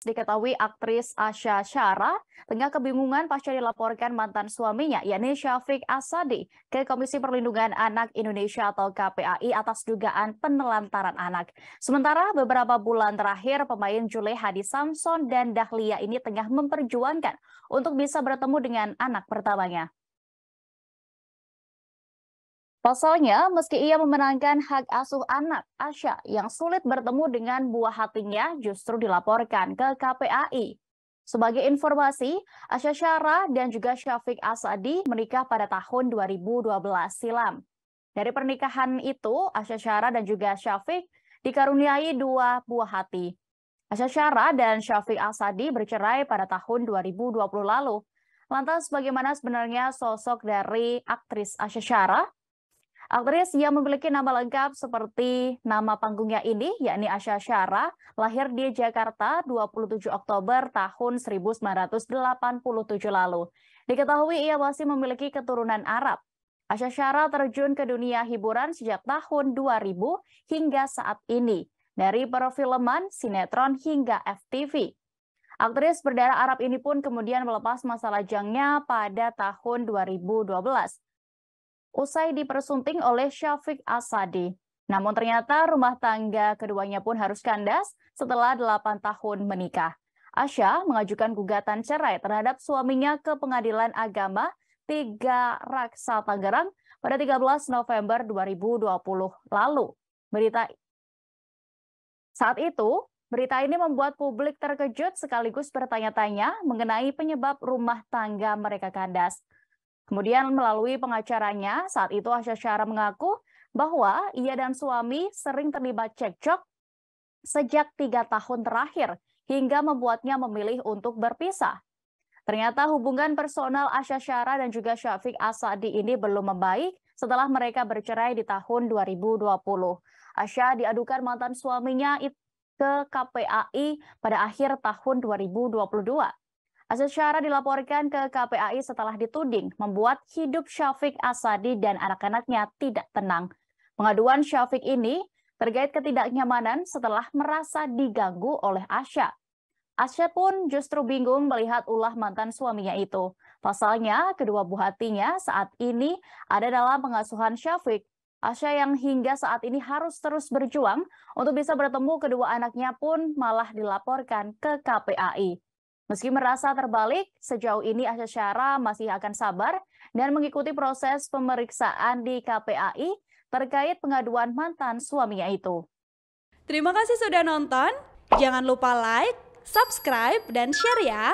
Diketahui aktris Asha Syara tengah kebingungan pasca dilaporkan mantan suaminya, yakni Syafiq Asadi, ke Komisi Perlindungan Anak Indonesia atau KPAI atas dugaan penelantaran anak. Sementara beberapa bulan terakhir, pemain Juleha Hadi Samson dan Dahlia ini tengah memperjuangkan untuk bisa bertemu dengan anak pertamanya. Pasalnya, meski ia memenangkan hak asuh anak, Asha yang sulit bertemu dengan buah hatinya justru dilaporkan ke KPAI. Sebagai informasi, Asha Syara dan juga Syafiq Asadi menikah pada tahun 2012 silam. Dari pernikahan itu, Asha Syara dan juga Syafiq dikaruniai dua buah hati. Asha Syara dan Syafiq Asadi bercerai pada tahun 2020 lalu. Lantas bagaimana sebenarnya sosok dari aktris Asha Syara? Aktris yang memiliki nama lengkap seperti nama panggungnya ini, yakni Asha Syara, lahir di Jakarta 27 Oktober tahun 1987 lalu. Diketahui ia masih memiliki keturunan Arab. Asha Syara terjun ke dunia hiburan sejak tahun 2000 hingga saat ini, dari perfilman, sinetron, hingga FTV. Aktris berdarah Arab ini pun kemudian melepas masa lajangnya pada tahun 2012. Usai dipersunting oleh Syafiq Asadi. Namun ternyata rumah tangga keduanya pun harus kandas setelah 8 tahun menikah. Asha mengajukan gugatan cerai terhadap suaminya ke Pengadilan Agama 3 Raksa Tangerang pada 13 November 2020 lalu. Berita ini membuat publik terkejut sekaligus bertanya-tanya mengenai penyebab rumah tangga mereka kandas. Kemudian melalui pengacaranya, saat itu Asha Syara mengaku bahwa ia dan suami sering terlibat cekcok sejak 3 tahun terakhir hingga membuatnya memilih untuk berpisah. Ternyata hubungan personal Asha Syara dan juga Syafiq Asadi ini belum membaik setelah mereka bercerai di tahun 2020. Asha diadukan mantan suaminya ke KPAI pada akhir tahun 2022. Asha Syara dilaporkan ke KPAI setelah dituding membuat hidup Syafiq Asadi dan anak-anaknya tidak tenang. Pengaduan Syafiq ini terkait ketidaknyamanan setelah merasa diganggu oleh Asha. Asha pun justru bingung melihat ulah mantan suaminya itu. Pasalnya, kedua buah hatinya saat ini ada dalam pengasuhan Syafiq. Asha yang hingga saat ini harus terus berjuang untuk bisa bertemu kedua anaknya pun malah dilaporkan ke KPAI. Meski merasa terbalik, sejauh ini Asha Syara masih akan sabar dan mengikuti proses pemeriksaan di KPAI terkait pengaduan mantan suaminya itu. Terima kasih sudah nonton. Jangan lupa like, subscribe, dan share ya.